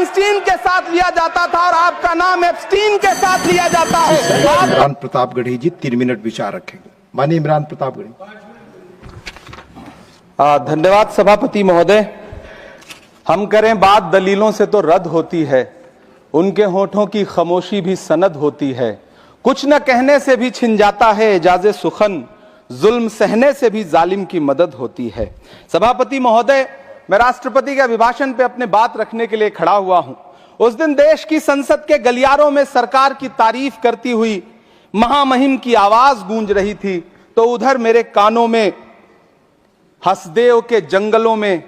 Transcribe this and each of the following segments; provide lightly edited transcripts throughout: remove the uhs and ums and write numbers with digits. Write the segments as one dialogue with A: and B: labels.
A: Einstein के साथ लिया जाता था और आपका नाम एप्स्टीन के साथ लिया जाता है।
B: इमरान प्रतापगढ़ी जी 3 मिनट विचार रखेंगे। माननीय इमरान प्रतापगढ़ी।
A: धन्यवाद सभापति महोदय। हम करें बात दलीलों से तो रद्द होती है, उनके होठों की खामोशी भी सनद होती है। कुछ न कहने से भी छिन जाता है एजाज़े सुखन, जुल्म सहने से भी जालिम की मदद होती है। सभापति महोदय, मैं राष्ट्रपति के अभिभाषण पे अपने बात रखने के लिए खड़ा हुआ हूं। उस दिन देश की संसद के गलियारों में सरकार की तारीफ करती हुई महामहिम की आवाज गूंज रही थी, तो उधर मेरे कानों में हसदेव के जंगलों में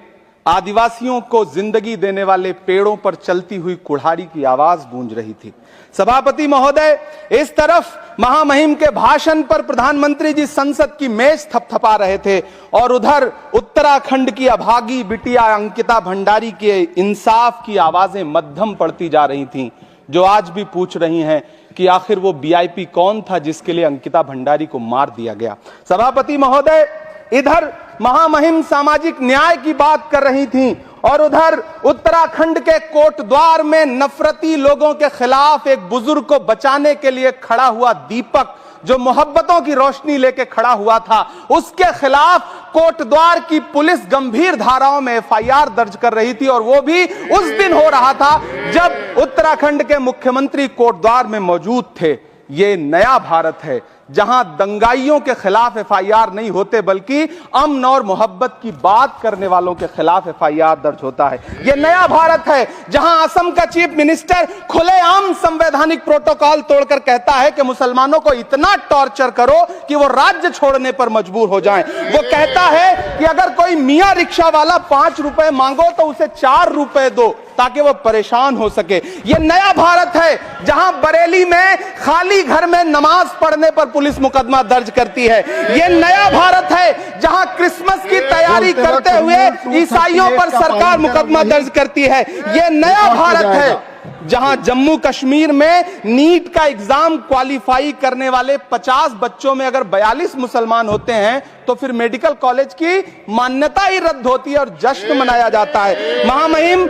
A: आदिवासियों को जिंदगी देने वाले पेड़ों पर चलती हुई कुल्हाड़ी की आवाज गूंज रही थी। सभापति महोदय, इस तरफ महामहिम के भाषण पर प्रधानमंत्री जी संसद की मेज थपथपा रहे थे और उधर उत्तराखंड की अभागी बिटिया अंकिता भंडारी के इंसाफ की आवाजें मध्यम पड़ती जा रही थीं, जो आज भी पूछ रही हैं कि आखिर वो वीआईपी कौन था जिसके लिए अंकिता भंडारी को मार दिया गया। सभापति महोदय, इधर महामहिम सामाजिक न्याय की बात कर रही थीं और उधर उत्तराखंड के कोटद्वार में नफरती लोगों के खिलाफ एक बुजुर्ग को बचाने के लिए खड़ा हुआ दीपक, जो मोहब्बतों की रोशनी लेके खड़ा हुआ था, उसके खिलाफ कोटद्वार की पुलिस गंभीर धाराओं में एफआईआर दर्ज कर रही थी और वो भी उस दिन हो रहा था जब उत्तराखंड के मुख्यमंत्री कोटद्वार में मौजूद थे। ये नया भारत है जहां दंगाइयों के खिलाफ एफआईआर नहीं होते, बल्कि अमन और मोहब्बत की बात करने वालों के खिलाफ एफआईआर दर्ज होता है। यह नया भारत है जहां असम का चीफ मिनिस्टर खुलेआम संवैधानिक प्रोटोकॉल तोड़कर कहता है कि मुसलमानों को इतना टॉर्चर करो कि वो राज्य छोड़ने पर मजबूर हो जाएं। वो कहता है कि अगर कोई मियां रिक्शा वाला 5 रुपए मांगो तो उसे 4 रुपए दो ताकि वो परेशान हो सके। यह नया भारत है जहां बरेली में खाली घर में नमाज पढ़ने पर पुलिस मुकदमा दर्ज करती है। यह नया भारत है जहां क्रिसमस की तैयारी करते हुए ईसाइयों पर सरकार मुकदमा दर्ज करती है। यह नया भारत है जहां जम्मू कश्मीर में नीट का एग्जाम क्वालिफाई करने वाले 50 बच्चों में अगर 42 मुसलमान होते हैं तो फिर मेडिकल कॉलेज की मान्यता ही रद्द होती है और जश्न मनाया जाता है। महामहिम,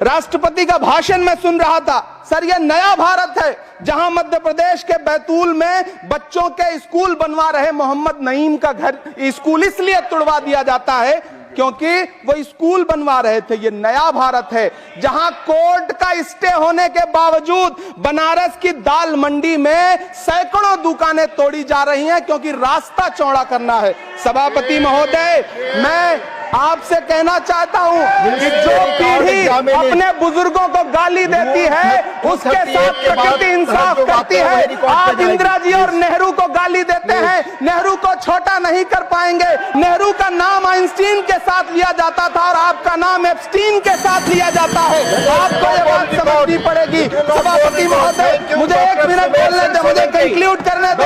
A: राष्ट्रपति का भाषण में सुन रहा था। सर, यह नया भारत है जहां मध्य प्रदेश के बैतूल में बच्चों के स्कूल बनवा रहे मोहम्मद नईम का घर स्कूल इसलिए तुड़वा दिया जाता है क्योंकि वो स्कूल बनवा रहे थे। ये नया भारत है जहां कोर्ट का स्टे होने के बावजूद बनारस की दाल मंडी में सैकड़ों दुकानें तोड़ी जा रही हैं क्योंकि रास्ता चौड़ा करना है। सभापति महोदय, मैं आपसे कहना चाहता हूं कि जो पीढ़ी अपने बुजुर्गों को गाली देती है उसके साथ प्रकृति इंसाफ करती है। आप इंदिरा जी और नेहरू को गाली देते हैं, नेहरू को छोटा नहीं कर पाएंगे। नेहरू का नाम आइंस्टीन के साथ लिया जाता था और आपका नाम एप्स्टीन के साथ लिया जाता है। आपको ये बात समझनी पड़ेगी। सभापति महोदय, मुझे 1 मिनट बोलने दे, मुझे कंक्लूड करने दे।